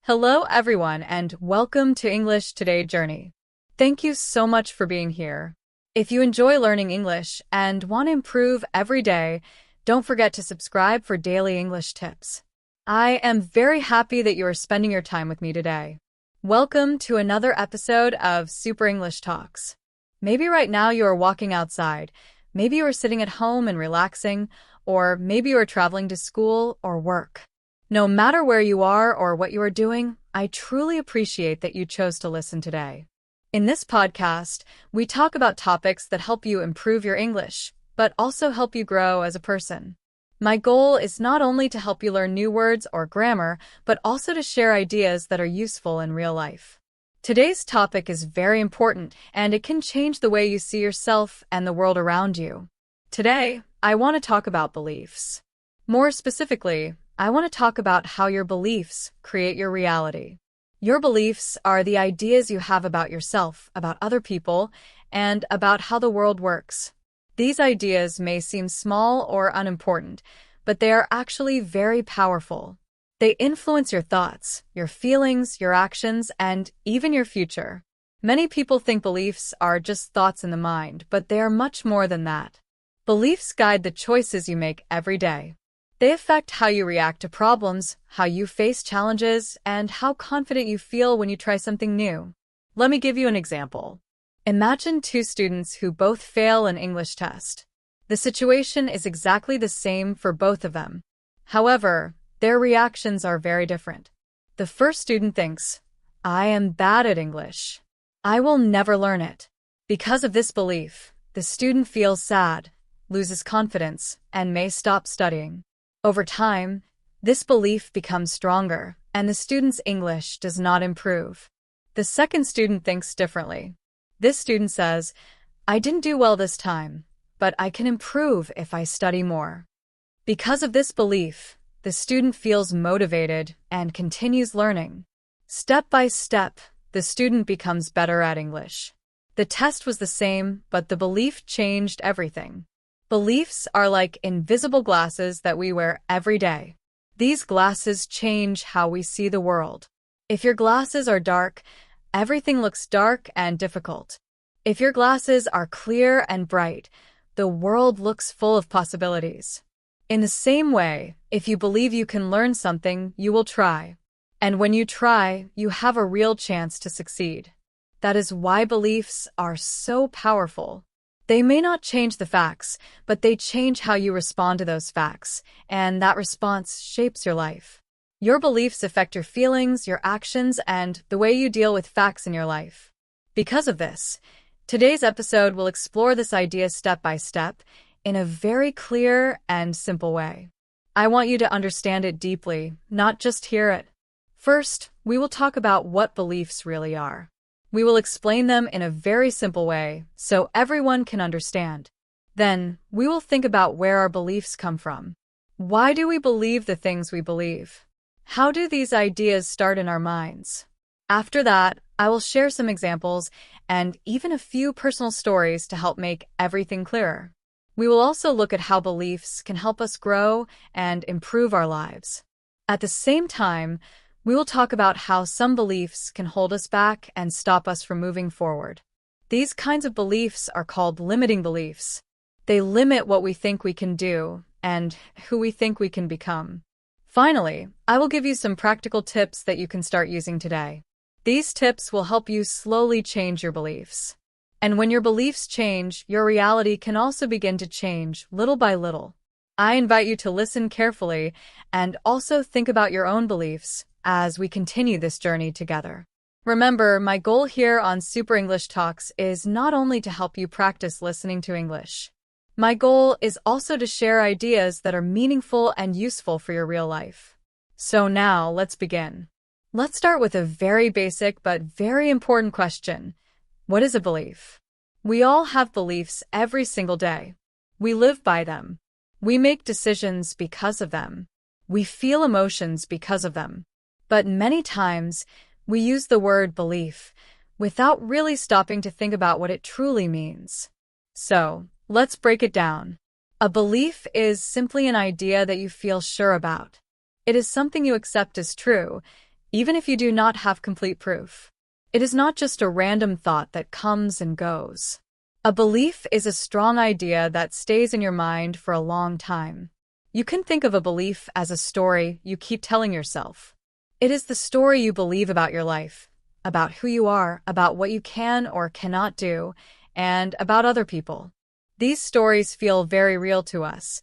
Hello, everyone, and welcome to English Today Journey. Thank you so much for being here. If you enjoy learning English and want to improve every day, don't forget to subscribe for daily English tips. I am very happy that you are spending your time with me today. Welcome to another episode of Super English Talks. Maybe right now you are walking outside, maybe you are sitting at home and relaxing, or maybe you are traveling to school or work. No matter where you are or what you are doing, I truly appreciate that you chose to listen today. In this podcast, we talk about topics that help you improve your English, but also help you grow as a person. My goal is not only to help you learn new words or grammar, but also to share ideas that are useful in real life. Today's topic is very important, and it can change the way you see yourself and the world around you. Today, I want to talk about beliefs. More specifically, I want to talk about how your beliefs create your reality. Your beliefs are the ideas you have about yourself, about other people, and about how the world works. These ideas may seem small or unimportant, but they are actually very powerful. They influence your thoughts, your feelings, your actions, and even your future. Many people think beliefs are just thoughts in the mind, but they are much more than that. Beliefs guide the choices you make every day. They affect how you react to problems, how you face challenges, and how confident you feel when you try something new. Let me give you an example. Imagine two students who both fail an English test. The situation is exactly the same for both of them. However, their reactions are very different. The first student thinks, "I am bad at English. I will never learn it." Because of this belief, the student feels sad, loses confidence, and may stop studying. Over time, this belief becomes stronger, and the student's English does not improve. The second student thinks differently. This student says, "I didn't do well this time, but I can improve if I study more." Because of this belief, the student feels motivated and continues learning. Step by step, the student becomes better at English. The test was the same, but the belief changed everything. Beliefs are like invisible glasses that we wear every day. These glasses change how we see the world. If your glasses are dark, everything looks dark and difficult. If your glasses are clear and bright, the world looks full of possibilities. In the same way, if you believe you can learn something, you will try. And when you try, you have a real chance to succeed. That is why beliefs are so powerful. They may not change the facts, but they change how you respond to those facts, and that response shapes your life. Your beliefs affect your feelings, your actions, and the way you deal with facts in your life. Because of this, today's episode will explore this idea step by step in a very clear and simple way. I want you to understand it deeply, not just hear it. First, we will talk about what beliefs really are. We will explain them in a very simple way so everyone can understand. Then, we will think about where our beliefs come from. Why do we believe the things we believe? How do these ideas start in our minds? After that, I will share some examples and even a few personal stories to help make everything clearer. We will also look at how beliefs can help us grow and improve our lives. At the same time, we will talk about how some beliefs can hold us back and stop us from moving forward. These kinds of beliefs are called limiting beliefs. They limit what we think we can do and who we think we can become. Finally, I will give you some practical tips that you can start using today. These tips will help you slowly change your beliefs. And when your beliefs change, your reality can also begin to change little by little. I invite you to listen carefully and also think about your own beliefs as we continue this journey together. Remember, my goal here on Super English Talks is not only to help you practice listening to English. My goal is also to share ideas that are meaningful and useful for your real life. So now, let's begin. Let's start with a very basic but very important question. What is a belief? We all have beliefs every single day. We live by them. We make decisions because of them. We feel emotions because of them. But many times, we use the word belief without really stopping to think about what it truly means. So, let's break it down. A belief is simply an idea that you feel sure about. It is something you accept as true, even if you do not have complete proof. It is not just a random thought that comes and goes. A belief is a strong idea that stays in your mind for a long time. You can think of a belief as a story you keep telling yourself. It is the story you believe about your life, about who you are, about what you can or cannot do, and about other people. These stories feel very real to us,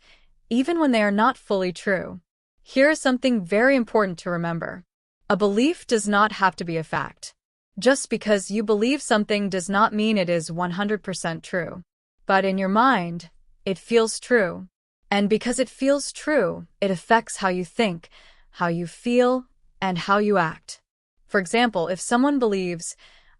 even when they are not fully true. Here is something very important to remember. A belief does not have to be a fact. Just because you believe something does not mean it is 100% true. But in your mind, it feels true. And because it feels true, it affects how you think, how you feel, and how you act. For example, if someone believes,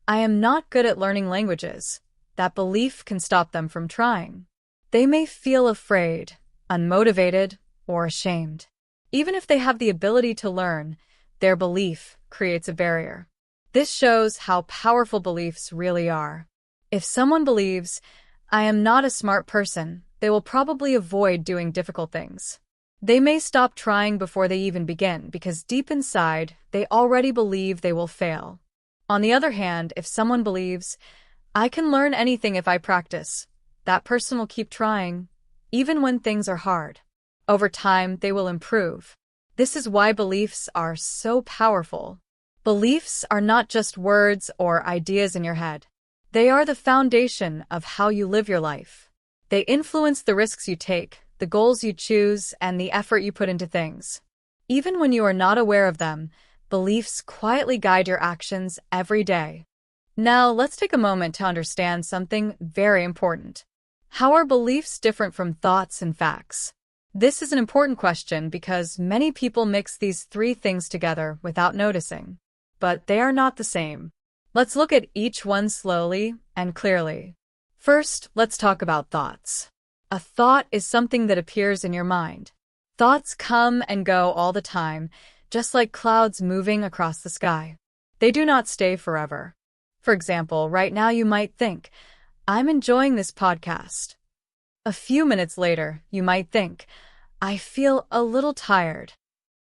"I am not good at learning languages," that belief can stop them from trying. They may feel afraid, unmotivated, or ashamed. Even if they have the ability to learn, their belief creates a barrier. This shows how powerful beliefs really are. If someone believes, "I am not a smart person," they will probably avoid doing difficult things. They may stop trying before they even begin because deep inside, they already believe they will fail. On the other hand, if someone believes, "I can learn anything if I practice," that person will keep trying, even when things are hard. Over time, they will improve. This is why beliefs are so powerful. Beliefs are not just words or ideas in your head. They are the foundation of how you live your life. They influence the risks you take, the goals you choose, and the effort you put into things. Even when you are not aware of them, beliefs quietly guide your actions every day. Now, let's take a moment to understand something very important. How are beliefs different from thoughts and facts? This is an important question because many people mix these three things together without noticing. But they are not the same. Let's look at each one slowly and clearly. First, let's talk about thoughts. A thought is something that appears in your mind. Thoughts come and go all the time, just like clouds moving across the sky. They do not stay forever. For example, right now you might think, "I'm enjoying this podcast." A few minutes later, you might think, "I feel a little tired."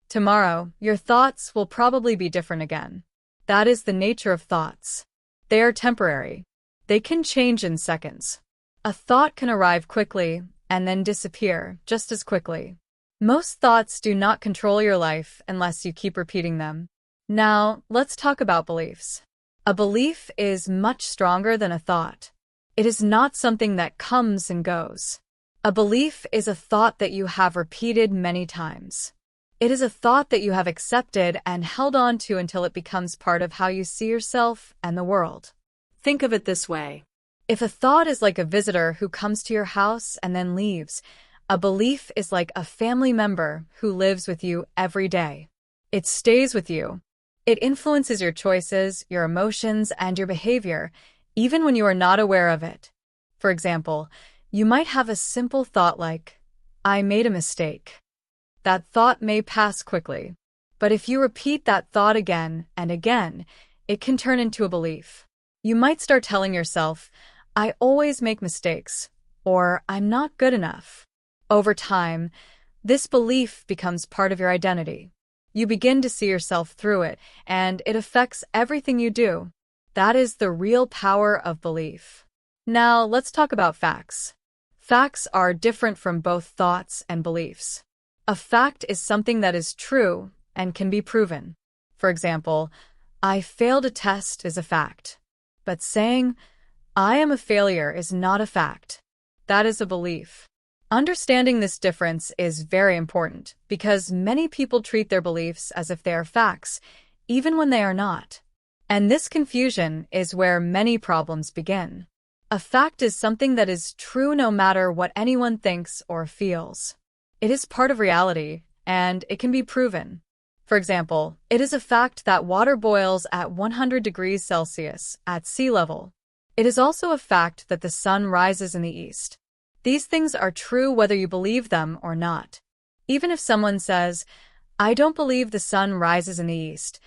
Tomorrow, your thoughts will probably be different again. That is the nature of thoughts. They are temporary. They can change in seconds. A thought can arrive quickly and then disappear just as quickly. Most thoughts do not control your life unless you keep repeating them. Now, let's talk about beliefs. A belief is much stronger than a thought. It is not something that comes and goes. A belief is a thought that you have repeated many times. It is a thought that you have accepted and held on to until it becomes part of how you see yourself and the world. Think of it this way. If a thought is like a visitor who comes to your house and then leaves, a belief is like a family member who lives with you every day. It stays with you. It influences your choices, your emotions, and your behavior, even when you are not aware of it. For example, you might have a simple thought like, "I made a mistake." That thought may pass quickly, but if you repeat that thought again and again, it can turn into a belief. You might start telling yourself, "I always make mistakes," or "I'm not good enough." Over time, this belief becomes part of your identity. You begin to see yourself through it, and it affects everything you do. That is the real power of belief. Now, let's talk about facts. Facts are different from both thoughts and beliefs. A fact is something that is true and can be proven. For example, "I failed a test" is a fact. But saying, "I am a failure" is not a fact. That is a belief. Understanding this difference is very important because many people treat their beliefs as if they are facts, even when they are not. And this confusion is where many problems begin. A fact is something that is true no matter what anyone thinks or feels. It is part of reality, and it can be proven. For example, it is a fact that water boils at 100 degrees Celsius at sea level. It is also a fact that the sun rises in the east. These things are true whether you believe them or not. Even if someone says, "I don't believe the sun rises in the east,"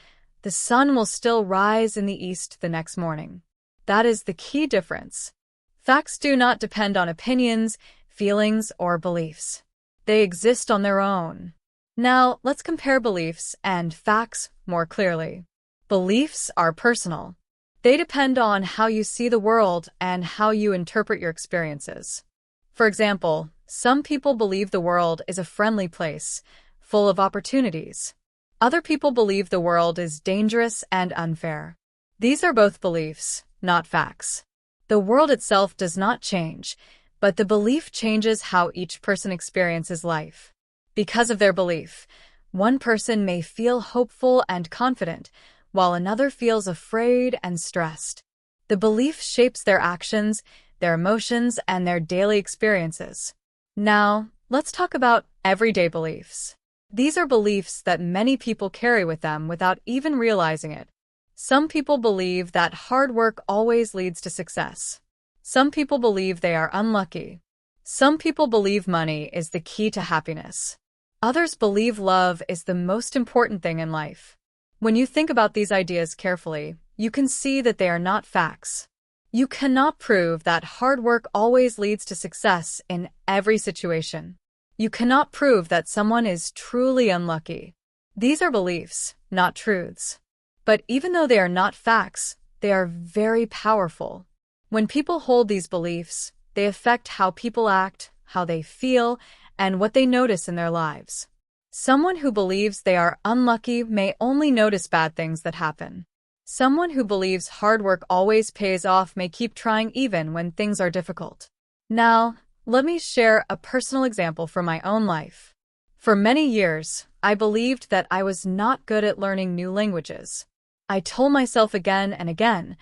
the sun will still rise in the east the next morning. That is the key difference. Facts do not depend on opinions, feelings, or beliefs. They exist on their own. Now, let's compare beliefs and facts more clearly. Beliefs are personal. They depend on how you see the world and how you interpret your experiences. For example, some people believe the world is a friendly place, full of opportunities. Other people believe the world is dangerous and unfair. These are both beliefs, not facts. The world itself does not change, but the belief changes how each person experiences life. Because of their belief, one person may feel hopeful and confident, while another feels afraid and stressed. The belief shapes their actions, their emotions, and their daily experiences. Now, let's talk about everyday beliefs. These are beliefs that many people carry with them without even realizing it. Some people believe that hard work always leads to success. Some people believe they are unlucky. Some people believe money is the key to happiness. Others believe love is the most important thing in life. When you think about these ideas carefully, you can see that they are not facts. You cannot prove that hard work always leads to success in every situation. You cannot prove that someone is truly unlucky. These are beliefs, not truths. But even though they are not facts, they are very powerful. When people hold these beliefs, they affect how people act, how they feel, and what they notice in their lives. Someone who believes they are unlucky may only notice bad things that happen. Someone who believes hard work always pays off may keep trying even when things are difficult. Now, let me share a personal example from my own life. For many years, I believed that I was not good at learning new languages. I told myself again and again,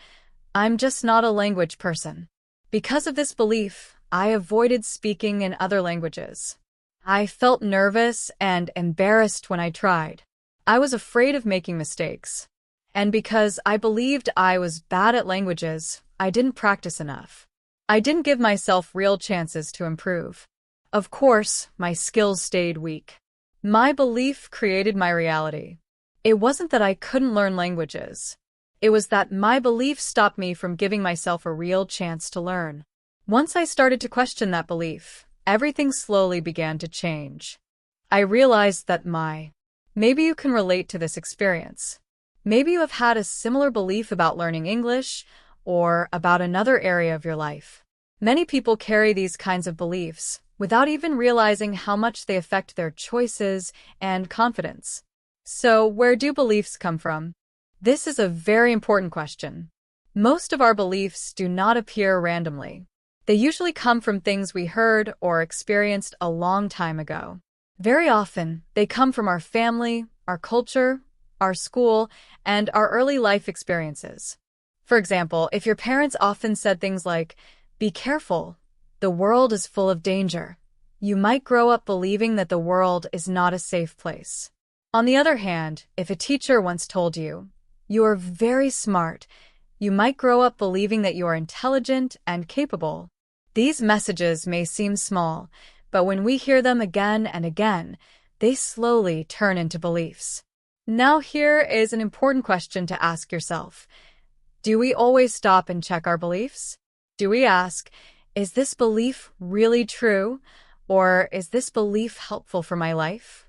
I'm just not a language person. Because of this belief, I avoided speaking in other languages. I felt nervous and embarrassed when I tried. I was afraid of making mistakes. And because I believed I was bad at languages, I didn't practice enough. I didn't give myself real chances to improve. Of course, my skills stayed weak. My belief created my reality. It wasn't that I couldn't learn languages. It was that my belief stopped me from giving myself a real chance to learn. Once I started to question that belief, everything slowly began to change. I realized that maybe you can relate to this experience. Maybe you have had a similar belief about learning English or about another area of your life. Many people carry these kinds of beliefs without even realizing how much they affect their choices and confidence. So, where do beliefs come from? This is a very important question. Most of our beliefs do not appear randomly. They usually come from things we heard or experienced a long time ago. Very often, they come from our family, our culture, our school, and our early life experiences. For example, if your parents often said things like, "Be careful, the world is full of danger," you might grow up believing that the world is not a safe place. On the other hand, if a teacher once told you, "You are very smart," you might grow up believing that you are intelligent and capable. These messages may seem small, but when we hear them again and again, they slowly turn into beliefs. Now here is an important question to ask yourself. Do we always stop and check our beliefs? Do we ask, is this belief really true? Or is this belief helpful for my life?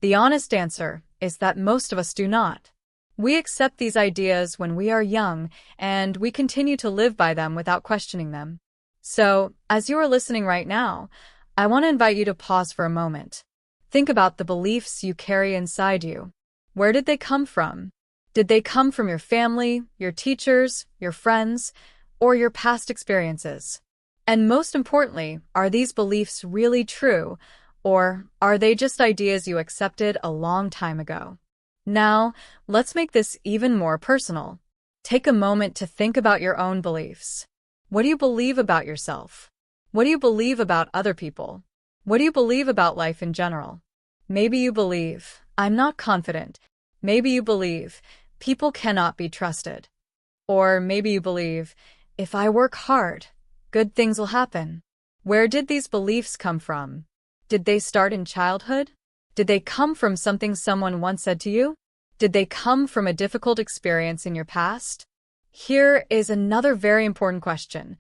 The honest answer is that most of us do not. We accept these ideas when we are young, and we continue to live by them without questioning them. So, as you are listening right now, I want to invite you to pause for a moment. Think about the beliefs you carry inside you. Where did they come from? Did they come from your family, your teachers, your friends, or your past experiences? And most importantly, are these beliefs really true, or are they just ideas you accepted a long time ago? Now, let's make this even more personal. Take a moment to think about your own beliefs. What do you believe about yourself? What do you believe about other people? What do you believe about life in general? Maybe you believe, I'm not confident. Maybe you believe, people cannot be trusted. Or maybe you believe, if I work hard, good things will happen. Where did these beliefs come from? Did they start in childhood? Did they come from something someone once said to you? Did they come from a difficult experience in your past? Here is another very important question.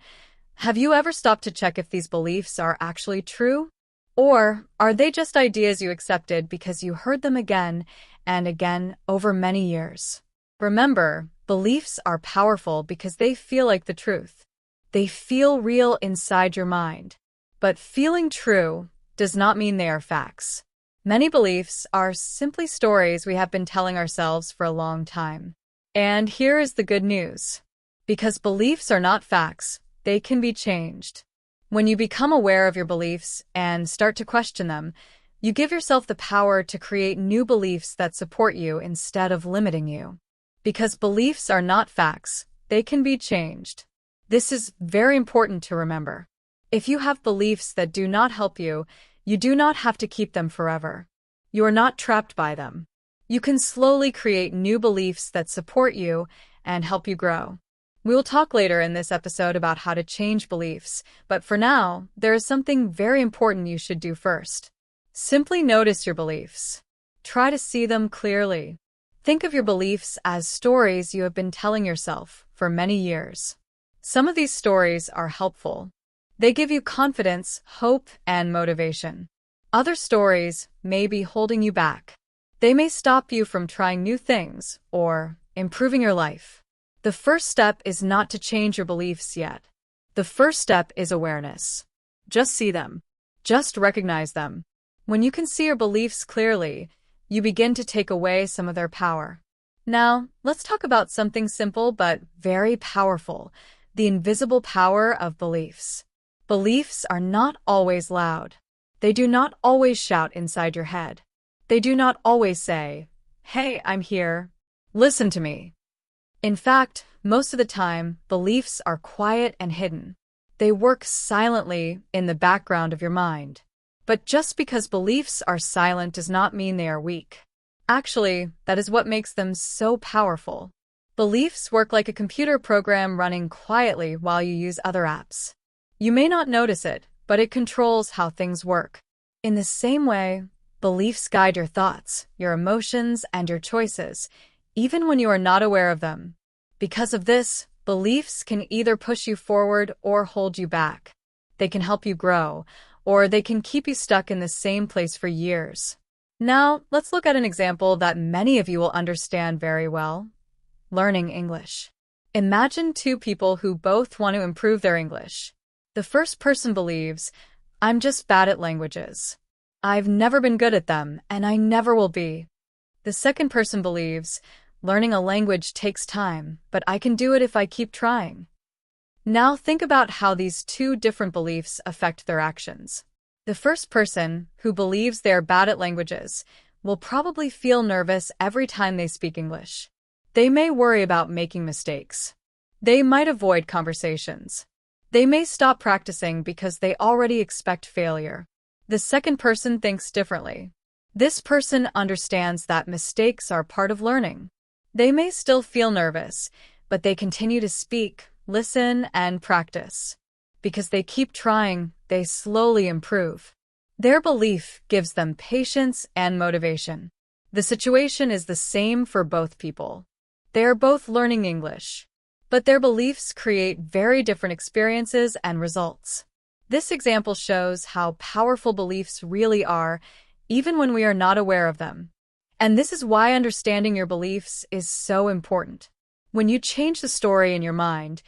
Have you ever stopped to check if these beliefs are actually true? Or are they just ideas you accepted because you heard them again and again over many years? Remember, beliefs are powerful because they feel like the truth. They feel real inside your mind. But feeling true does not mean they are facts. Many beliefs are simply stories we have been telling ourselves for a long time. And here is the good news. Because beliefs are not facts, they can be changed. When you become aware of your beliefs and start to question them, you give yourself the power to create new beliefs that support you instead of limiting you. Because beliefs are not facts, they can be changed. This is very important to remember. If you have beliefs that do not help you, you do not have to keep them forever. You are not trapped by them. You can slowly create new beliefs that support you and help you grow. We will talk later in this episode about how to change beliefs, but for now, there is something very important you should do first. Simply notice your beliefs. Try to see them clearly. Think of your beliefs as stories you have been telling yourself for many years. Some of these stories are helpful. They give you confidence, hope, and motivation. Other stories may be holding you back. They may stop you from trying new things or improving your life. The first step is not to change your beliefs yet. The first step is awareness. Just see them. Just recognize them. When you can see your beliefs clearly, you begin to take away some of their power. Now, let's talk about something simple but very powerful, the invisible power of beliefs. Beliefs are not always loud. They do not always shout inside your head. They do not always say, "Hey, I'm here. Listen to me." In fact, most of the time, beliefs are quiet and hidden. They work silently in the background of your mind. But just because beliefs are silent does not mean they are weak. Actually, that is what makes them so powerful. Beliefs work like a computer program running quietly while you use other apps. You may not notice it, but it controls how things work. In the same way, beliefs guide your thoughts, your emotions, and your choices, even when you are not aware of them. Because of this, beliefs can either push you forward or hold you back. They can help you grow, or they can keep you stuck in the same place for years. Now, let's look at an example that many of you will understand very well: learning English. Imagine two people who both want to improve their English. The first person believes, "I'm just bad at languages. I've never been good at them, and I never will be." The second person believes, "Learning a language takes time, but I can do it if I keep trying." Now think about how these two different beliefs affect their actions. The first person, who believes they are bad at languages, will probably feel nervous every time they speak English. They may worry about making mistakes. They might avoid conversations. They may stop practicing because they already expect failure. The second person thinks differently. This person understands that mistakes are part of learning. They may still feel nervous, but they continue to speak, listen, and practice. Because they keep trying, they slowly improve. Their belief gives them patience and motivation. The situation is the same for both people. They are both learning English, but their beliefs create very different experiences and results. This example shows how powerful beliefs really are, even when we are not aware of them. And this is why understanding your beliefs is so important. When you change the story in your mind,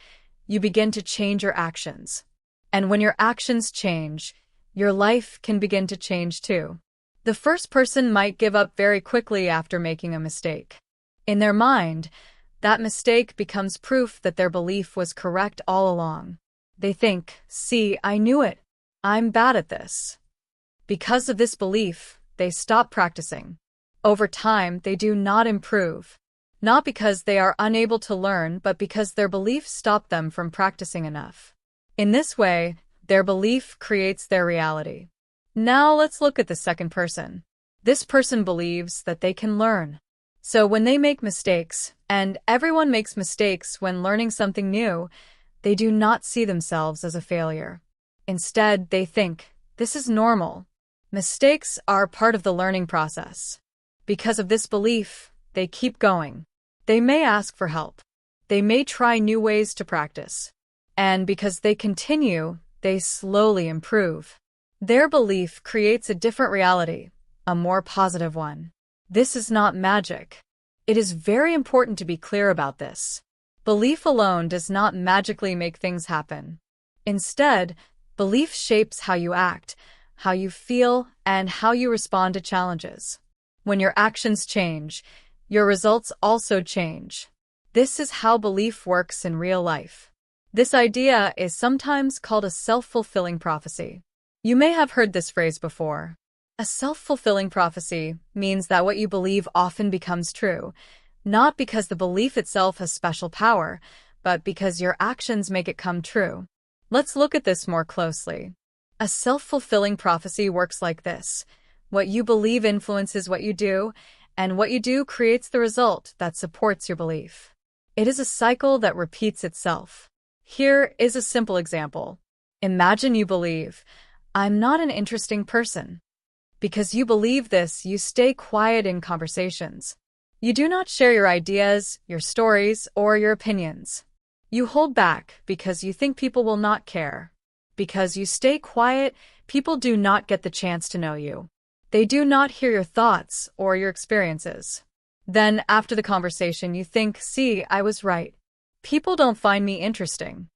you begin to change your actions. And when your actions change, your life can begin to change too. The first person might give up very quickly after making a mistake. In their mind, that mistake becomes proof that their belief was correct all along. They think, "See, I knew it. I'm bad at this." Because of this belief, they stop practicing. Over time, they do not improve. Not because they are unable to learn, but because their beliefs stop them from practicing enough. In this way, their belief creates their reality. Now let's look at the second person. This person believes that they can learn. So when they make mistakes, and everyone makes mistakes when learning something new, they do not see themselves as a failure. Instead, they think, "This is normal. Mistakes are part of the learning process." Because of this belief, they keep going. They may ask for help. They may try new ways to practice. And because they continue, they slowly improve. Their belief creates a different reality, a more positive one. This is not magic. It is very important to be clear about this. Belief alone does not magically make things happen. Instead, belief shapes how you act, how you feel, and how you respond to challenges. When your actions change, your results also change. This is how belief works in real life. This idea is sometimes called a self-fulfilling prophecy. You may have heard this phrase before. A self-fulfilling prophecy means that what you believe often becomes true, not because the belief itself has special power, but because your actions make it come true. Let's look at this more closely. A self-fulfilling prophecy works like this. What you believe influences what you do, and what you do creates the result that supports your belief. It is a cycle that repeats itself. Here is a simple example. Imagine you believe, "I'm not an interesting person." Because you believe this, you stay quiet in conversations. You do not share your ideas, your stories, or your opinions. You hold back because you think people will not care. Because you stay quiet, people do not get the chance to know you. They do not hear your thoughts or your experiences. Then, after the conversation, you think, "See, I was right. People don't find me interesting."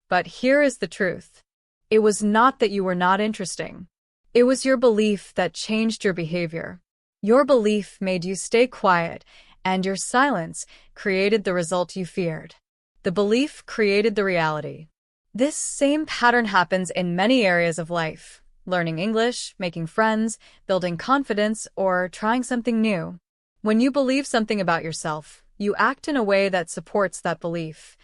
But here is the truth. It was not that you were not interesting. It was your belief that changed your behavior. Your belief made you stay quiet, and your silence created the result you feared. The belief created the reality. This same pattern happens in many areas of life: learning English, making friends, building confidence, or trying something new. When you believe something about yourself, you act in a way that supports that belief,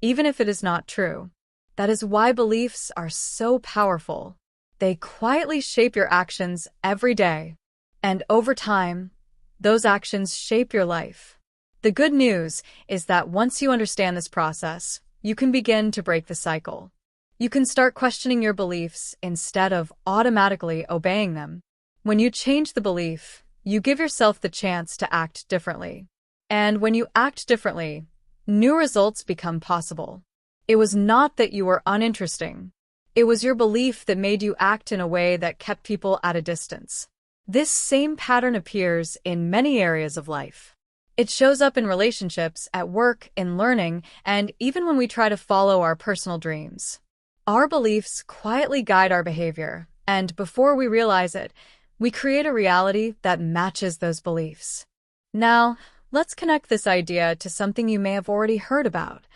even if it is not true. That is why beliefs are so powerful. They quietly shape your actions every day. And over time, those actions shape your life. The good news is that once you understand this process, you can begin to break the cycle. You can start questioning your beliefs instead of automatically obeying them. When you change the belief, you give yourself the chance to act differently. And when you act differently, new results become possible. It was not that you were uninteresting. It was your belief that made you act in a way that kept people at a distance. This same pattern appears in many areas of life. It shows up in relationships, at work, in learning, and even when we try to follow our personal dreams. Our beliefs quietly guide our behavior, and before we realize it, we create a reality that matches those beliefs. Now, let's connect this idea to something you may have already heard about: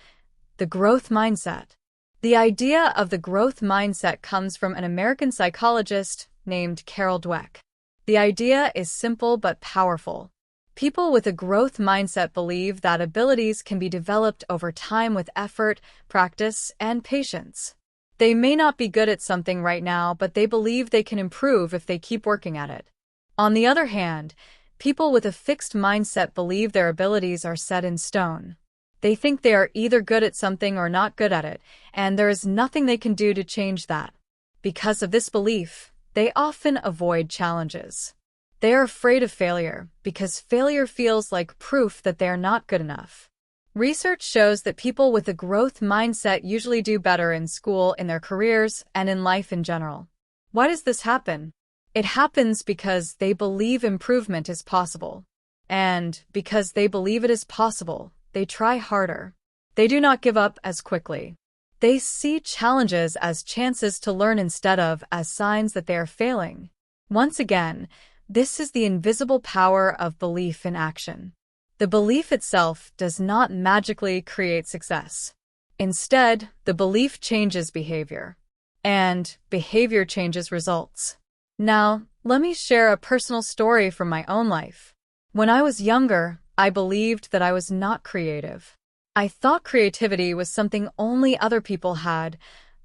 the growth mindset. The idea of the growth mindset comes from an American psychologist named Carol Dweck. The idea is simple but powerful. People with a growth mindset believe that abilities can be developed over time with effort, practice, and patience. They may not be good at something right now, but they believe they can improve if they keep working at it. On the other hand, people with a fixed mindset believe their abilities are set in stone. They think they are either good at something or not good at it, and there is nothing they can do to change that. Because of this belief, they often avoid challenges. They are afraid of failure because failure feels like proof that they are not good enough. Research shows that people with a growth mindset usually do better in school, in their careers, and in life in general. Why does this happen? It happens because they believe improvement is possible. And because they believe it is possible, they try harder. They do not give up as quickly. They see challenges as chances to learn instead of as signs that they are failing. Once again, this is the invisible power of belief in action. The belief itself does not magically create success. Instead, the belief changes behavior. And behavior changes results. Now, let me share a personal story from my own life. When I was younger, I believed that I was not creative. I thought creativity was something only other people had: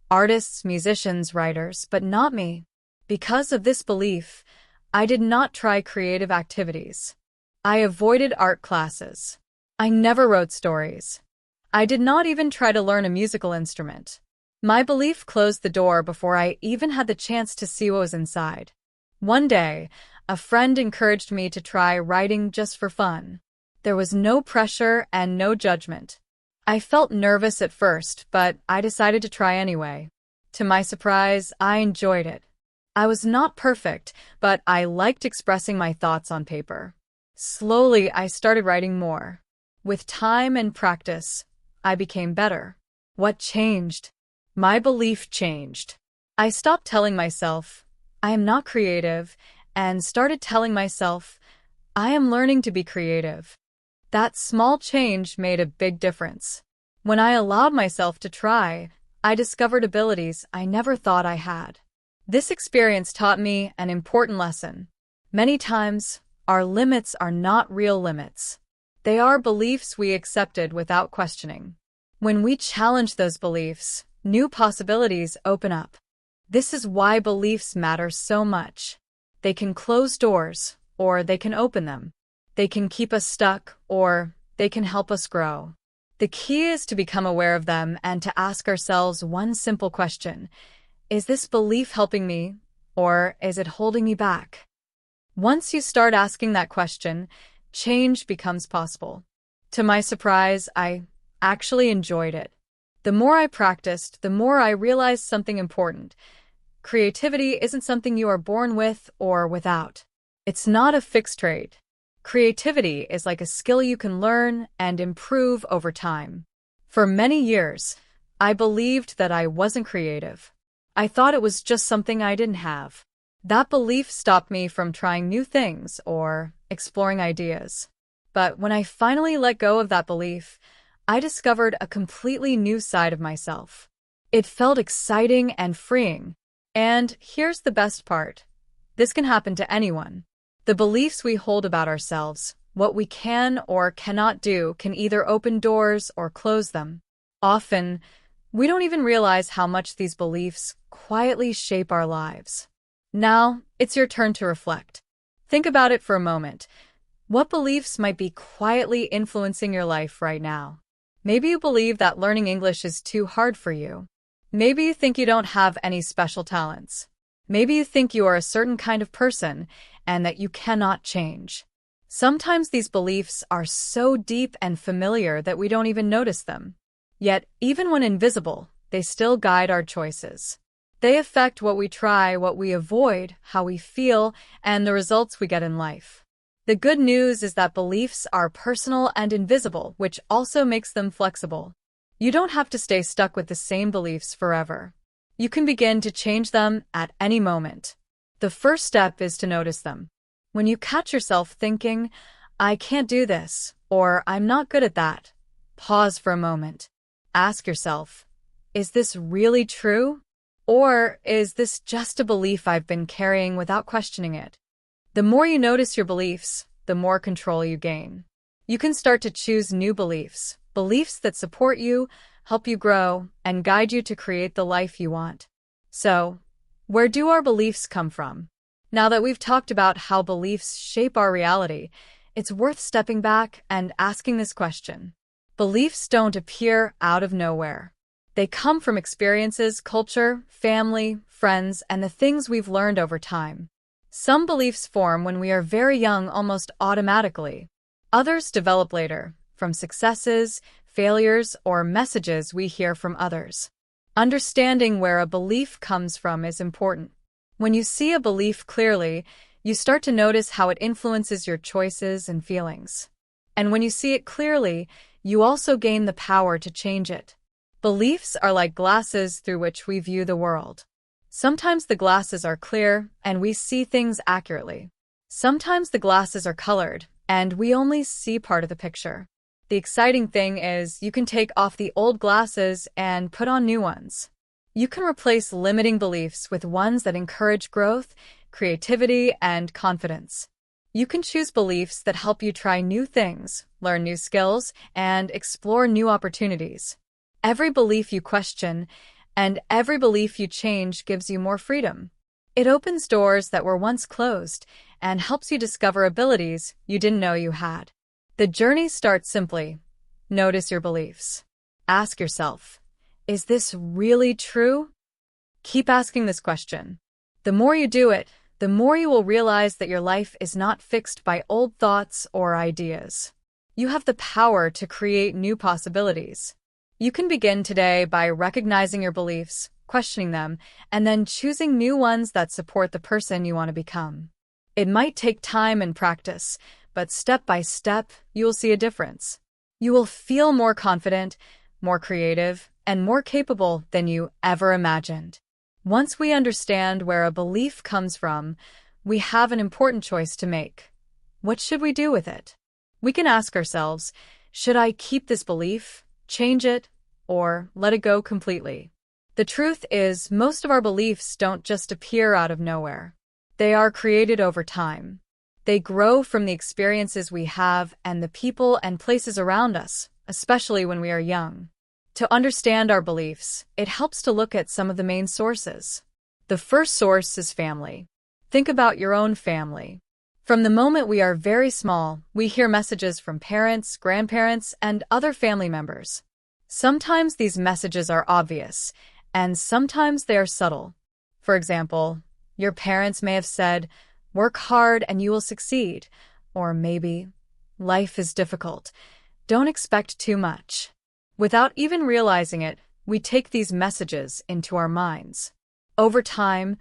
artists, musicians, writers, but not me. Because of this belief, I did not try creative activities. I avoided art classes. I never wrote stories. I did not even try to learn a musical instrument. My belief closed the door before I even had the chance to see what was inside. One day, a friend encouraged me to try writing just for fun. There was no pressure and no judgment. I felt nervous at first, but I decided to try anyway. To my surprise, I enjoyed it. I was not perfect, but I liked expressing my thoughts on paper. Slowly, I started writing more. With time and practice, I became better. What changed? My belief changed. I stopped telling myself, I am not creative, and started telling myself, I am learning to be creative. That small change made a big difference. When I allowed myself to try, I discovered abilities I never thought I had. This experience taught me an important lesson. Many times, our limits are not real limits. They are beliefs we accepted without questioning. When we challenge those beliefs, new possibilities open up. This is why beliefs matter so much. They can close doors, or they can open them. They can keep us stuck, or they can help us grow. The key is to become aware of them and to ask ourselves one simple question. Is this belief helping me, or is it holding me back? Once you start asking that question, change becomes possible. To my surprise, I actually enjoyed it. The more I practiced, the more I realized something important. Creativity isn't something you are born with or without. It's not a fixed trait. Creativity is like a skill you can learn and improve over time. For many years, I believed that I wasn't creative. I thought it was just something I didn't have. That belief stopped me from trying new things or exploring ideas. But when I finally let go of that belief, I discovered a completely new side of myself. It felt exciting and freeing. And here's the best part. This can happen to anyone. The beliefs we hold about ourselves, what we can or cannot do, can either open doors or close them. Often, we don't even realize how much these beliefs quietly shape our lives. Now, it's your turn to reflect. Think about it for a moment. What beliefs might be quietly influencing your life right now? Maybe you believe that learning English is too hard for you. Maybe you think you don't have any special talents. Maybe you think you are a certain kind of person and that you cannot change. Sometimes these beliefs are so deep and familiar that we don't even notice them. Yet, even when invisible, they still guide our choices. They affect what we try, what we avoid, how we feel, and the results we get in life. The good news is that beliefs are personal and invisible, which also makes them flexible. You don't have to stay stuck with the same beliefs forever. You can begin to change them at any moment. The first step is to notice them. When you catch yourself thinking, I can't do this, or I'm not good at that, pause for a moment. Ask yourself, is this really true? Or is this just a belief I've been carrying without questioning it? The more you notice your beliefs, the more control you gain. You can start to choose new beliefs, beliefs that support you, help you grow, and guide you to create the life you want. So, where do our beliefs come from? Now that we've talked about how beliefs shape our reality, it's worth stepping back and asking this question. Beliefs don't appear out of nowhere. They come from experiences, culture, family, friends, and the things we've learned over time. Some beliefs form when we are very young almost automatically. Others develop later, from successes, failures, or messages we hear from others. Understanding where a belief comes from is important. When you see a belief clearly, you start to notice how it influences your choices and feelings. And when you see it clearly, you also gain the power to change it. Beliefs are like glasses through which we view the world. Sometimes the glasses are clear and we see things accurately. Sometimes the glasses are colored and we only see part of the picture. The exciting thing is you can take off the old glasses and put on new ones. You can replace limiting beliefs with ones that encourage growth, creativity, and confidence. You can choose beliefs that help you try new things, learn new skills, and explore new opportunities. Every belief you question and every belief you change gives you more freedom. It opens doors that were once closed and helps you discover abilities you didn't know you had. The journey starts simply. Notice your beliefs. Ask yourself, is this really true? Keep asking this question. The more you do it, the more you will realize that your life is not fixed by old thoughts or ideas. You have the power to create new possibilities. You can begin today by recognizing your beliefs, questioning them, and then choosing new ones that support the person you want to become. It might take time and practice, but step by step, you will see a difference. You will feel more confident, more creative, and more capable than you ever imagined. Once we understand where a belief comes from, we have an important choice to make. What should we do with it? We can ask ourselves, should I keep this belief, change it, or let it go completely? The truth is, most of our beliefs don't just appear out of nowhere. They are created over time. They grow from the experiences we have and the people and places around us, especially when we are young. To understand our beliefs, it helps to look at some of the main sources. The first source is family. Think about your own family. From the moment we are very small, we hear messages from parents, grandparents, and other family members. Sometimes these messages are obvious, and sometimes they are subtle. For example, your parents may have said, "Work hard and you will succeed," or maybe, "Life is difficult. Don't expect too much." Without even realizing it, we take these messages into our minds. Over time,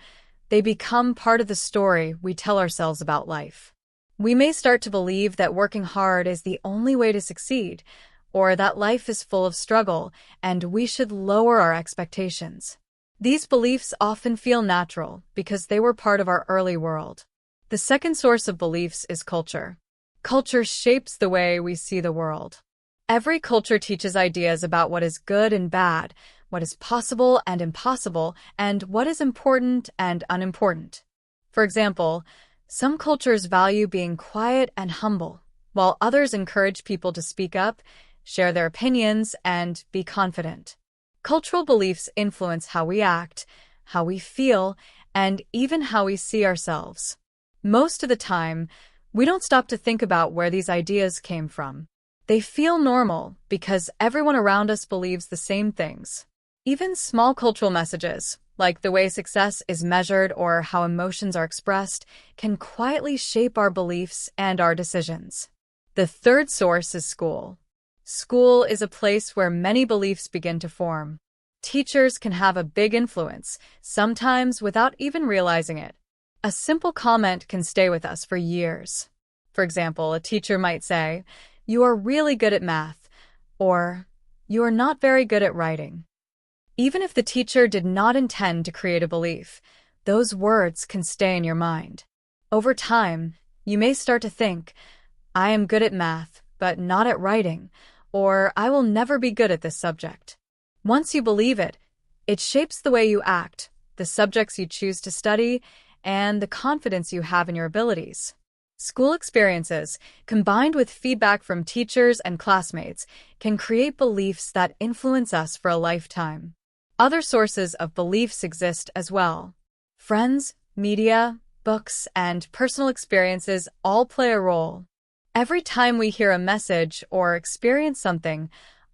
they become part of the story we tell ourselves about life. We may start to believe that working hard is the only way to succeed, or that life is full of struggle and we should lower our expectations. These beliefs often feel natural because they were part of our early world. The second source of beliefs is culture. Culture shapes the way we see the world. Every culture teaches ideas about what is good and bad, what is possible and impossible, and what is important and unimportant. For example, some cultures value being quiet and humble, while others encourage people to speak up, share their opinions, and be confident. Cultural beliefs influence how we act, how we feel, and even how we see ourselves. Most of the time, we don't stop to think about where these ideas came from. They feel normal because everyone around us believes the same things. Even small cultural messages, like the way success is measured or how emotions are expressed, can quietly shape our beliefs and our decisions. The third source is school. School is a place where many beliefs begin to form. Teachers can have a big influence, sometimes without even realizing it. A simple comment can stay with us for years. For example, a teacher might say, "You are really good at math," or "You are not very good at writing." Even if the teacher did not intend to create a belief, those words can stay in your mind. Over time, you may start to think, "I am good at math, but not at writing," or "I will never be good at this subject." Once you believe it, it shapes the way you act, the subjects you choose to study, and the confidence you have in your abilities. School experiences, combined with feedback from teachers and classmates, can create beliefs that influence us for a lifetime. Other sources of beliefs exist as well. Friends, media, books, and personal experiences all play a role. Every time we hear a message or experience something,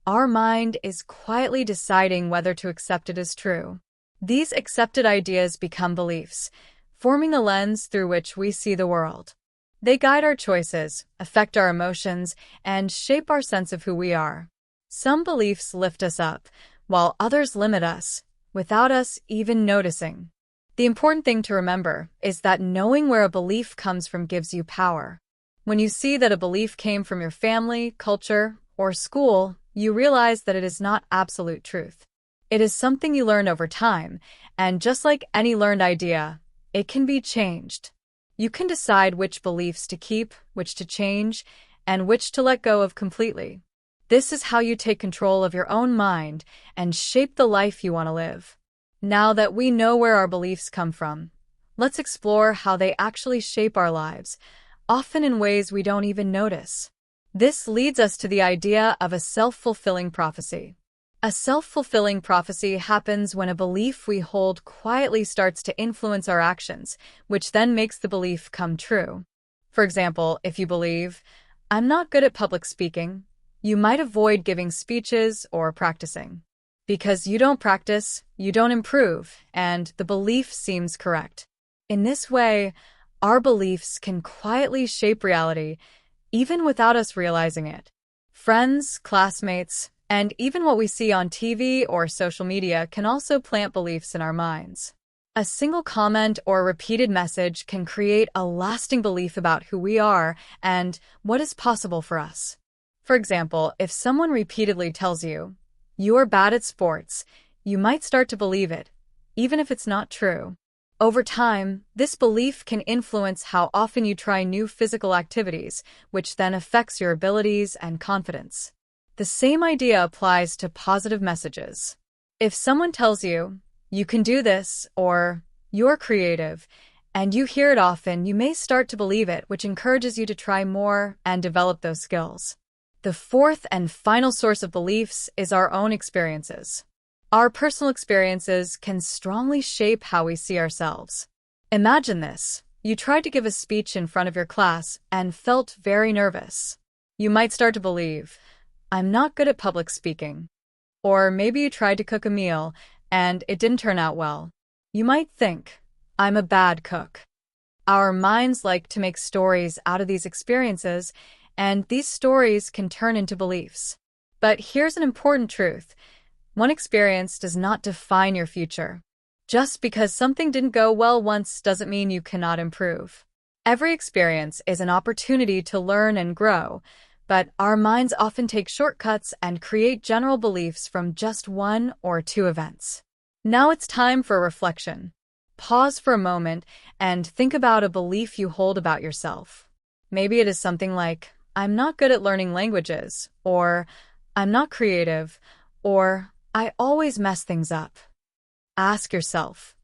our mind is quietly deciding whether to accept it as true. These accepted ideas become beliefs, forming the lens through which we see the world. They guide our choices, affect our emotions, and shape our sense of who we are. Some beliefs lift us up, while others limit us, without us even noticing. The important thing to remember is that knowing where a belief comes from gives you power. When you see that a belief came from your family, culture, or school, you realize that it is not absolute truth. It is something you learn over time, and just like any learned idea, it can be changed. You can decide which beliefs to keep, which to change, and which to let go of completely. This is how you take control of your own mind and shape the life you want to live. Now that we know where our beliefs come from, let's explore how they actually shape our lives, often in ways we don't even notice. This leads us to the idea of a self-fulfilling prophecy. A self-fulfilling prophecy happens when a belief we hold quietly starts to influence our actions, which then makes the belief come true. For example, if you believe, "I'm not good at public speaking," you might avoid giving speeches or practicing. Because you don't practice, you don't improve, and the belief seems correct. In this way, our beliefs can quietly shape reality, even without us realizing it. Friends, classmates, And even what we see on TV or social media can also plant beliefs in our minds. A single comment or repeated message can create a lasting belief about who we are and what is possible for us. For example, if someone repeatedly tells you, "You're bad at sports," you might start to believe it, even if it's not true. Over time, this belief can influence how often you try new physical activities, which then affects your abilities and confidence. The same idea applies to positive messages. If someone tells you, "You can do this," or "You're creative," and you hear it often, you may start to believe it, which encourages you to try more and develop those skills. The fourth and final source of beliefs is our own experiences. Our personal experiences can strongly shape how we see ourselves. Imagine this. You tried to give a speech in front of your class and felt very nervous. You might start to believe, "I'm not good at public speaking." Or maybe you tried to cook a meal and it didn't turn out well. You might think, "I'm a bad cook." Our minds like to make stories out of these experiences, and these stories can turn into beliefs. But here's an important truth. One experience does not define your future. Just because something didn't go well once doesn't mean you cannot improve. Every experience is an opportunity to learn and grow, but our minds often take shortcuts and create general beliefs from just one or two events. Now it's time for reflection. Pause for a moment and think about a belief you hold about yourself. Maybe it is something like, "I'm not good at learning languages," or "I'm not creative," or "I always mess things up." Ask yourself,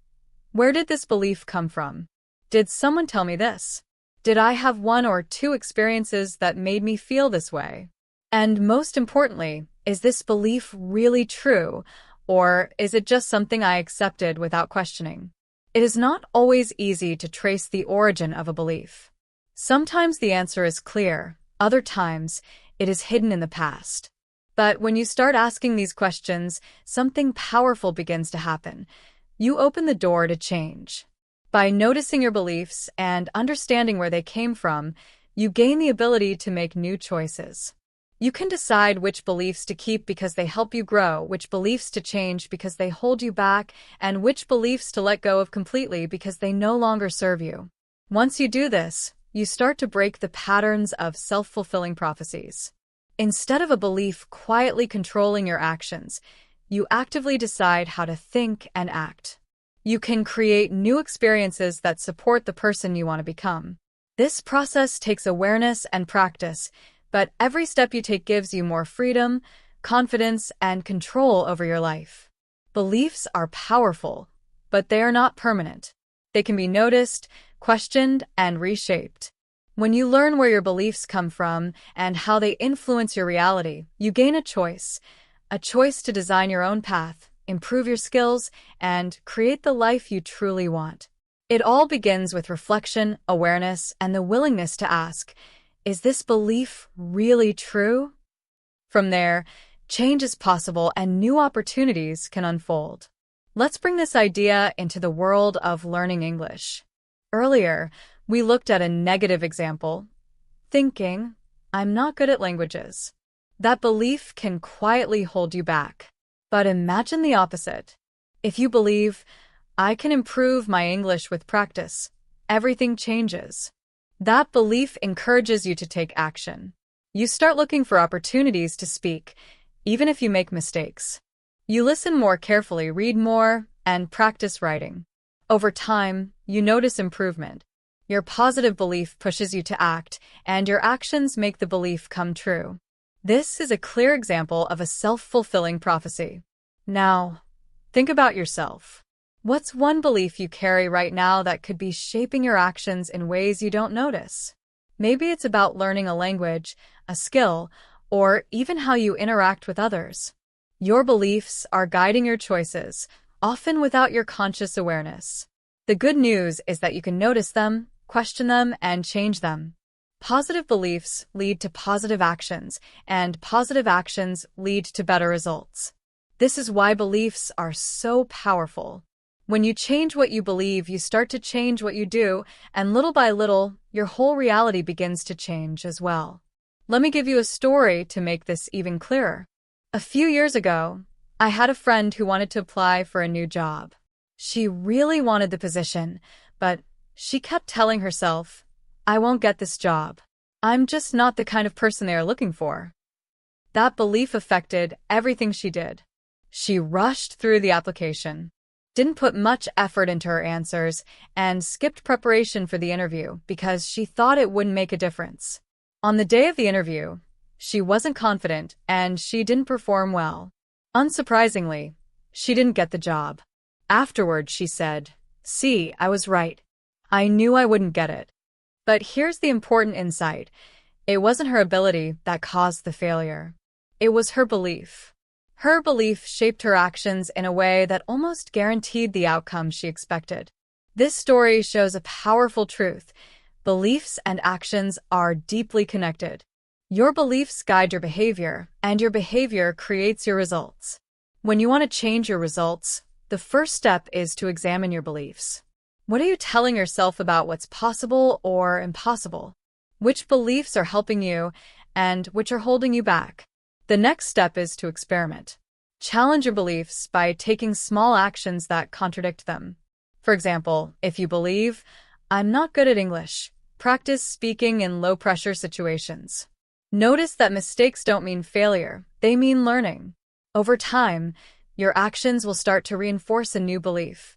where did this belief come from? Did someone tell me this? Did I have one or two experiences that made me feel this way? And most importantly, is this belief really true, or is it just something I accepted without questioning? It is not always easy to trace the origin of a belief. Sometimes the answer is clear, other times it is hidden in the past. But when you start asking these questions, something powerful begins to happen. You open the door to change. By noticing your beliefs and understanding where they came from, you gain the ability to make new choices. You can decide which beliefs to keep because they help you grow, which beliefs to change because they hold you back, and which beliefs to let go of completely because they no longer serve you. Once you do this, you start to break the patterns of self-fulfilling prophecies. Instead of a belief quietly controlling your actions, you actively decide how to think and act. You can create new experiences that support the person you want to become. This process takes awareness and practice, but every step you take gives you more freedom, confidence, and control over your life. Beliefs are powerful, but they are not permanent. They can be noticed, questioned, and reshaped. When you learn where your beliefs come from and how they influence your reality, you gain a choice to design your own path, improve your skills, and create the life you truly want. It all begins with reflection, awareness, and the willingness to ask, is this belief really true? From there, change is possible and new opportunities can unfold. Let's bring this idea into the world of learning English. Earlier, we looked at a negative example, thinking, "I'm not good at languages." That belief can quietly hold you back. But imagine the opposite. If you believe, "I can improve my English with practice," everything changes. That belief encourages you to take action. You start looking for opportunities to speak, even if you make mistakes. You listen more carefully, read more, and practice writing. Over time, you notice improvement. Your positive belief pushes you to act, and your actions make the belief come true. This is a clear example of a self-fulfilling prophecy. Now, think about yourself. What's one belief you carry right now that could be shaping your actions in ways you don't notice? Maybe it's about learning a language, a skill, or even how you interact with others. Your beliefs are guiding your choices, often without your conscious awareness. The good news is that you can notice them, question them, and change them. Positive beliefs lead to positive actions, and positive actions lead to better results. This is why beliefs are so powerful. When you change what you believe, you start to change what you do, and little by little, your whole reality begins to change as well. Let me give you a story to make this even clearer. A few years ago, I had a friend who wanted to apply for a new job. She really wanted the position, but she kept telling herself, I won't get this job. I'm just not the kind of person they are looking for. That belief affected everything she did. She rushed through the application, didn't put much effort into her answers, and skipped preparation for the interview because she thought it wouldn't make a difference. On the day of the interview, she wasn't confident and she didn't perform well. Unsurprisingly, she didn't get the job. Afterward, she said, "See, I was right. I knew I wouldn't get it." But here's the important insight. It wasn't her ability that caused the failure. It was her belief. Her belief shaped her actions in a way that almost guaranteed the outcome she expected. This story shows a powerful truth. Beliefs and actions are deeply connected. Your beliefs guide your behavior, and your behavior creates your results. When you want to change your results, the first step is to examine your beliefs. What are you telling yourself about what's possible or impossible? Which beliefs are helping you and which are holding you back? The next step is to experiment. Challenge your beliefs by taking small actions that contradict them. For example, if you believe, I'm not good at English, practice speaking in low-pressure situations. Notice that mistakes don't mean failure, they mean learning. Over time, your actions will start to reinforce a new belief.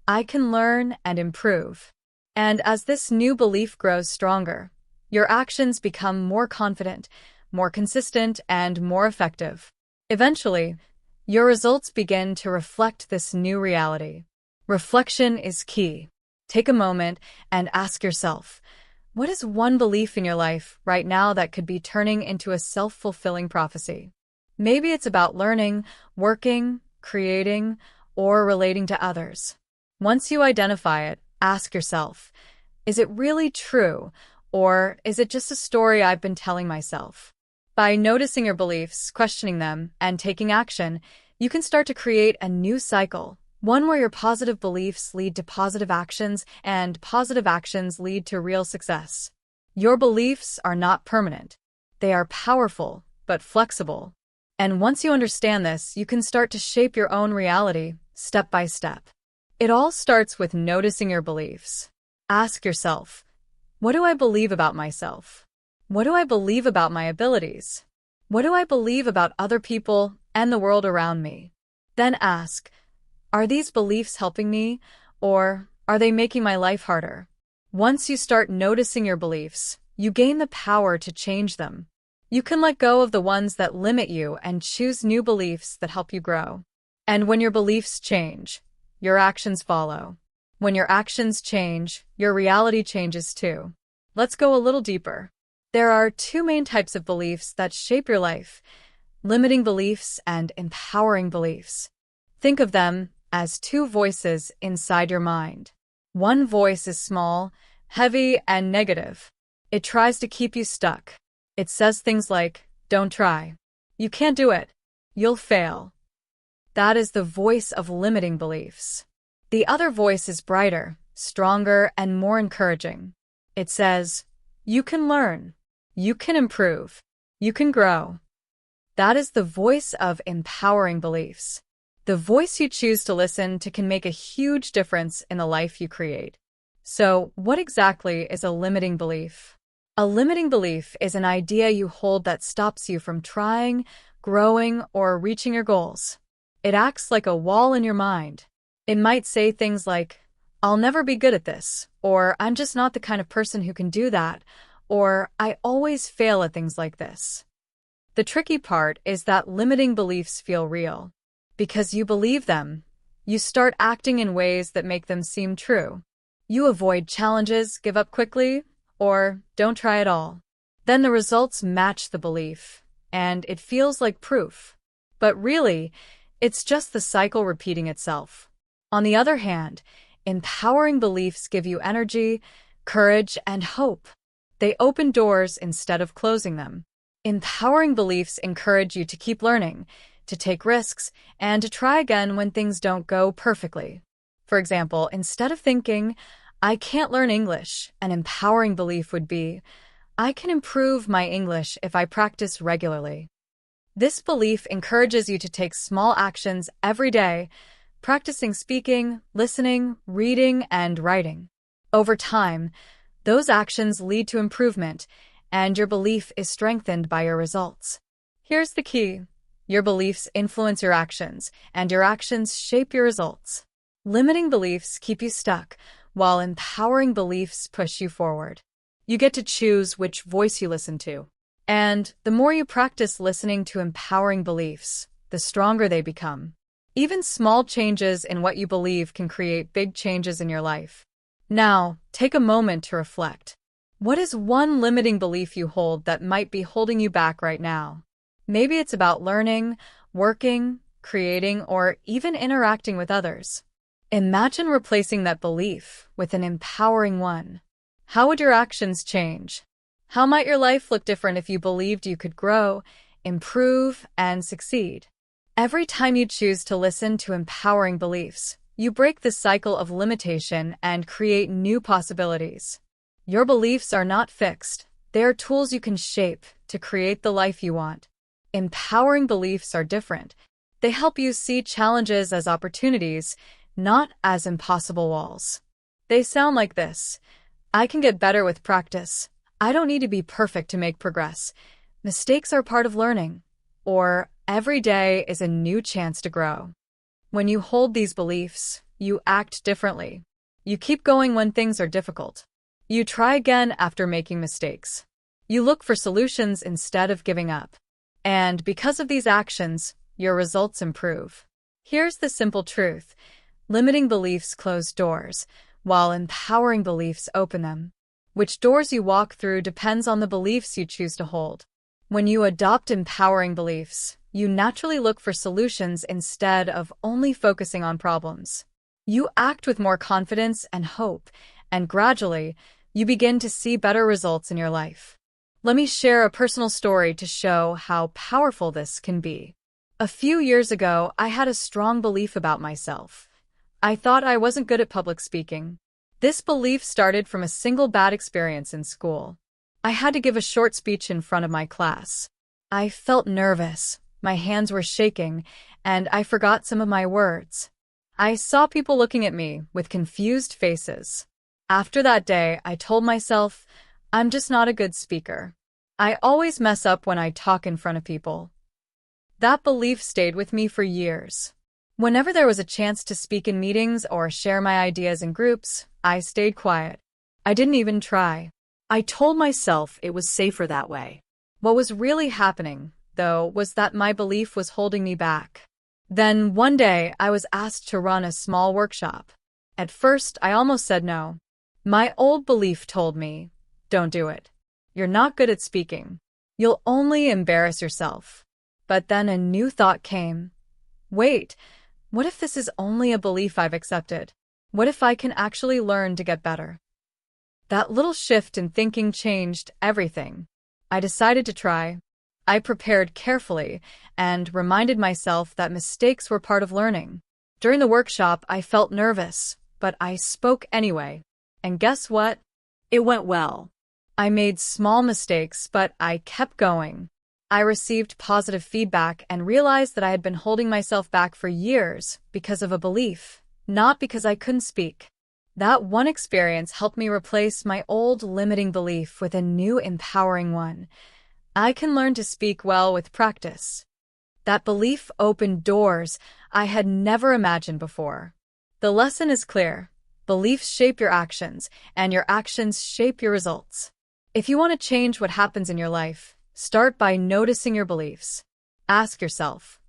I can learn and improve. And as this new belief grows stronger, your actions become more confident, more consistent, and more effective. Eventually, your results begin to reflect this new reality. Reflection is key. Take a moment and ask yourself, what is one belief in your life right now that could be turning into a self-fulfilling prophecy? Maybe it's about learning, working, creating, or relating to others. Once you identify it, ask yourself, is it really true, or is it just a story I've been telling myself? By noticing your beliefs, questioning them, and taking action, you can start to create a new cycle, one where your positive beliefs lead to positive actions and positive actions lead to real success. Your beliefs are not permanent. They are powerful, but flexible. And once you understand this, you can start to shape your own reality, step by step. It all starts with noticing your beliefs. Ask yourself, what do I believe about myself? What do I believe about my abilities? What do I believe about other people and the world around me? Then ask, are these beliefs helping me, or are they making my life harder? Once you start noticing your beliefs, you gain the power to change them. You can let go of the ones that limit you and choose new beliefs that help you grow. And when your beliefs change, your actions follow. When your actions change, your reality changes too. Let's go a little deeper. There are two main types of beliefs that shape your life: limiting beliefs and empowering beliefs. Think of them as two voices inside your mind. One voice is small, heavy, and negative. It tries to keep you stuck. It says things like, don't try. You can't do it. You'll fail. That is the voice of limiting beliefs. The other voice is brighter, stronger, and more encouraging. It says, you can learn. You can improve. You can grow. That is the voice of empowering beliefs. The voice you choose to listen to can make a huge difference in the life you create. So, what exactly is a limiting belief? A limiting belief is an idea you hold that stops you from trying, growing, or reaching your goals. It acts like a wall in your mind. It might say things like, I'll never be good at this, or I'm just not the kind of person who can do that, or I always fail at things like this. The tricky part is that limiting beliefs feel real. Because you believe them, you start acting in ways that make them seem true. You avoid challenges, give up quickly, or don't try at all. Then the results match the belief, and it feels like proof. But really, it's just the cycle repeating itself. On the other hand, empowering beliefs give you energy, courage, and hope. They open doors instead of closing them. Empowering beliefs encourage you to keep learning, to take risks, and to try again when things don't go perfectly. For example, instead of thinking, I can't learn English, an empowering belief would be, I can improve my English if I practice regularly. This belief encourages you to take small actions every day, practicing speaking, listening, reading, and writing. Over time, those actions lead to improvement, and your belief is strengthened by your results. Here's the key. Your beliefs influence your actions, and your actions shape your results. Limiting beliefs keep you stuck, while empowering beliefs push you forward. You get to choose which voice you listen to. And the more you practice listening to empowering beliefs, the stronger they become. Even small changes in what you believe can create big changes in your life. Now, take a moment to reflect. What is one limiting belief you hold that might be holding you back right now? Maybe it's about learning, working, creating, or even interacting with others. Imagine replacing that belief with an empowering one. How would your actions change? How might your life look different if you believed you could grow, improve, and succeed? Every time you choose to listen to empowering beliefs, you break the cycle of limitation and create new possibilities. Your beliefs are not fixed. They are tools you can shape to create the life you want. Empowering beliefs are different. They help you see challenges as opportunities, not as impossible walls. They sound like this. I can get better with practice. I don't need to be perfect to make progress. Mistakes are part of learning. Or every day is a new chance to grow. When you hold these beliefs, you act differently. You keep going when things are difficult. You try again after making mistakes. You look for solutions instead of giving up. And because of these actions, your results improve. Here's the simple truth. Limiting beliefs close doors, while empowering beliefs open them. Which doors you walk through depends on the beliefs you choose to hold. When you adopt empowering beliefs, you naturally look for solutions instead of only focusing on problems. You act with more confidence and hope, and gradually, you begin to see better results in your life. Let me share a personal story to show how powerful this can be. A few years ago, I had a strong belief about myself. I thought I wasn't good at public speaking. This belief started from a single bad experience in school. I had to give a short speech in front of my class. I felt nervous, my hands were shaking, and I forgot some of my words. I saw people looking at me with confused faces. After that day, I told myself, I'm just not a good speaker. I always mess up when I talk in front of people. That belief stayed with me for years. Whenever there was a chance to speak in meetings or share my ideas in groups, I stayed quiet. I didn't even try. I told myself it was safer that way. What was really happening, though, was that my belief was holding me back. Then, one day, I was asked to run a small workshop. At first, I almost said no. My old belief told me, don't do it. You're not good at speaking. You'll only embarrass yourself. But then a new thought came. Wait, what if this is only a belief I've accepted? What if I can actually learn to get better? That little shift in thinking changed everything. I decided to try. I prepared carefully and reminded myself that mistakes were part of learning. During the workshop, I felt nervous, but I spoke anyway. And guess what? It went well. I made small mistakes, but I kept going. I received positive feedback and realized that I had been holding myself back for years because of a belief, not because I couldn't speak. That one experience helped me replace my old limiting belief with a new empowering one. I can learn to speak well with practice. That belief opened doors I had never imagined before. The lesson is clear. Beliefs shape your actions, and your actions shape your results. If you want to change what happens in your life, start by noticing your beliefs. Ask yourself,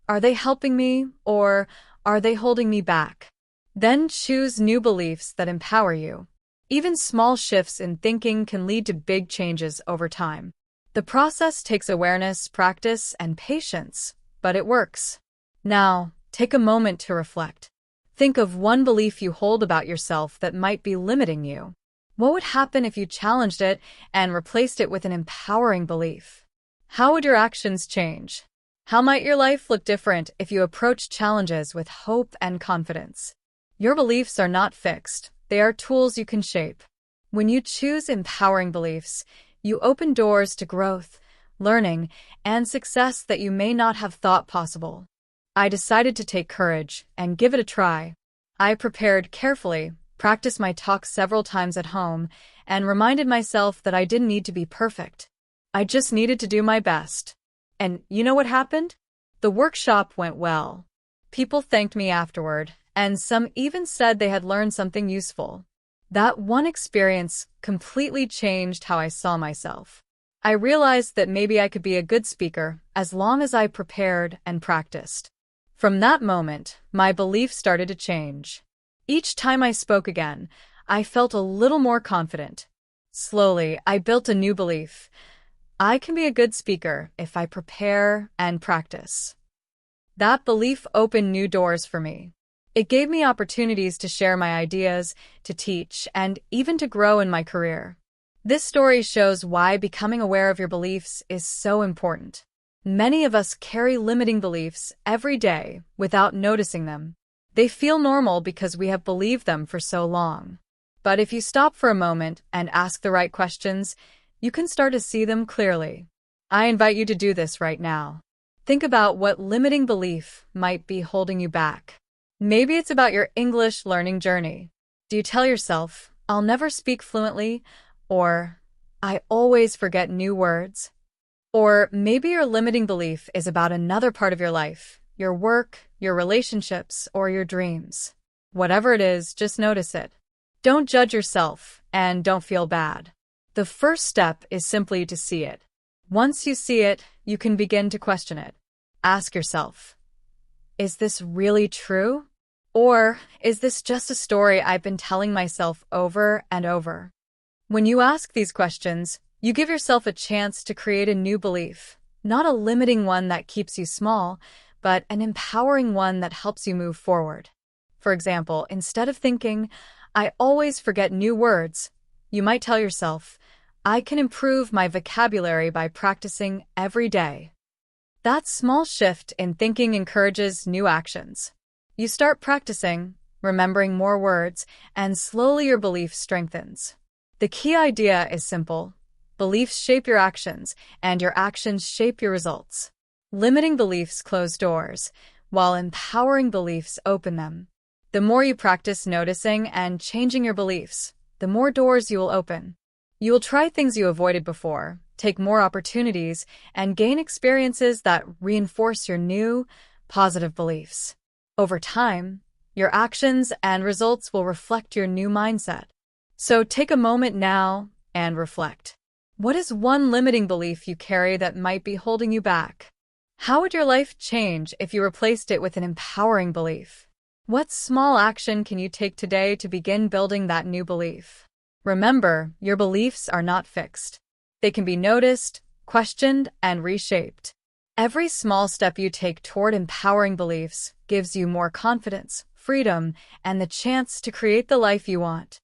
are they helping me or are they holding me back? Then choose new beliefs that empower you. Even small shifts in thinking can lead to big changes over time. The process takes awareness, practice, and patience, but it works. Now, take a moment to reflect. Think of one belief you hold about yourself that might be limiting you. What would happen if you challenged it and replaced it with an empowering belief? How would your actions change? How might your life look different if you approach challenges with hope and confidence? Your beliefs are not fixed. They are tools you can shape. When you choose empowering beliefs, you open doors to growth, learning, and success that you may not have thought possible. I decided to take courage and give it a try. I prepared carefully, practiced my talk several times at home, and reminded myself that I didn't need to be perfect. I just needed to do my best. And you know what happened? The workshop went well. People thanked me afterward, and some even said they had learned something useful. That one experience completely changed how I saw myself. I realized that maybe I could be a good speaker as long as I prepared and practiced. From that moment, my belief started to change. Each time I spoke again, I felt a little more confident. Slowly, I built a new belief. I can be a good speaker if I prepare and practice. That belief opened new doors for me. It gave me opportunities to share my ideas, to teach, and even to grow in my career. This story shows why becoming aware of your beliefs is so important. Many of us carry limiting beliefs every day without noticing them. They feel normal because we have believed them for so long. But if you stop for a moment and ask the right questions, you can start to see them clearly. I invite you to do this right now. Think about what limiting belief might be holding you back. Maybe it's about your English learning journey. Do you tell yourself, "I'll never speak fluently," or "I always forget new words"? Or maybe your limiting belief is about another part of your life, your work, your relationships, or your dreams. Whatever it is, just notice it. Don't judge yourself, and don't feel bad. The first step is simply to see it. Once you see it, you can begin to question it. Ask yourself, is this really true? Or is this just a story I've been telling myself over and over? When you ask these questions, you give yourself a chance to create a new belief, not a limiting one that keeps you small, but an empowering one that helps you move forward. For example, instead of thinking, "I always forget new words," you might tell yourself, "I can improve my vocabulary by practicing every day." That small shift in thinking encourages new actions. You start practicing, remembering more words, and slowly your belief strengthens. The key idea is simple. Beliefs shape your actions, and your actions shape your results. Limiting beliefs close doors, while empowering beliefs open them. The more you practice noticing and changing your beliefs, the more doors you will open. You will try things you avoided before, take more opportunities, and gain experiences that reinforce your new, positive beliefs. Over time, your actions and results will reflect your new mindset. So take a moment now and reflect. What is one limiting belief you carry that might be holding you back? How would your life change if you replaced it with an empowering belief? What small action can you take today to begin building that new belief? Remember, your beliefs are not fixed. They can be noticed, questioned, and reshaped. Every small step you take toward empowering beliefs gives you more confidence, freedom, and the chance to create the life you want.